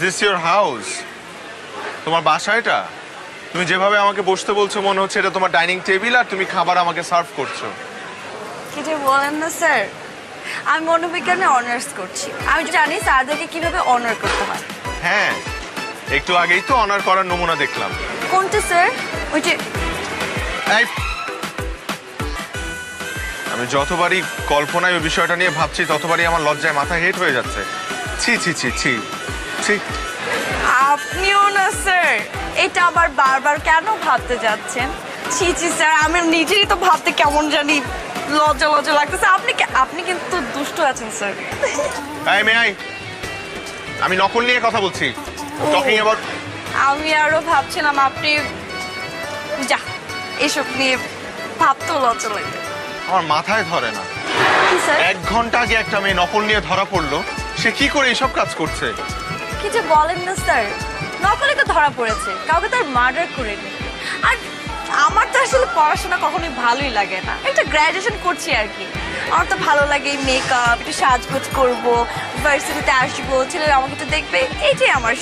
This your house? তোমার বাসা এটা? তুমি যেভাবে আমাকে বসতে বলছো মনে হচ্ছে এটা তোমার ডাইনিং টেবিল আর তুমি খাবার আমাকে সার্ভ করছো। কি যে বলেন না স্যার, আমি মনোবিজ্ঞানে অনার্স করছি। আমি জানি স্যারদেরকে কিভাবে অনার করতে হয়। হ্যাঁ, একটু আগেই তো অনার করার নমুনা দেখলাম। কোনটা স্যার? ওই যে এই, আমি যতবারই কল্পনায় ওই বিষয়টা নিয়ে ভাবছি ততবারই আমার লজ্জায় মাথা হেট হয়ে যাচ্ছে। ছি ছি ছি ছি ছি। আপনিও না স্যার, এটা আবার বারবার কেন ভাবতে যাচ্ছেন? ছি ছি স্যার, আমি নিজেই তো ভাবতে কেমন জানি লজ্জা লজ্জা লাগতেছে। আপনি কিন্তু দুষ্ট আছেন স্যার। এই মেয়ে, আমি নকল নিয়ে কথা বলছি। Talking about. আমি আরো ভাবছিলাম আপনি যা এসব নিয়ে ভাবতেও লজ্জা লাগে। আমার মাথায় ধরে না। কি স্যার? 1 ঘন্টা আগে একটা মেয়ে নকল নিয়ে ধরা পড়লো, সে কি করে এইসব কাজ করছে? কি যে বলেন না স্যার, নকলে তো ধরা পড়েছে, কাউকে তার মার্ডার করেনি। আর আমার তো আসলে পড়াশোনা কখনোই ভালোই লাগে না, একটা গ্র্যাজুয়েশন করছি আর কি। আমার তো ভালো লাগে মেকআপ, একটু সাজগোজ করবো, ভার্সিটিতে আসবো, ছেলেরা আমাকে একটু দেখবে, এইটাই আমার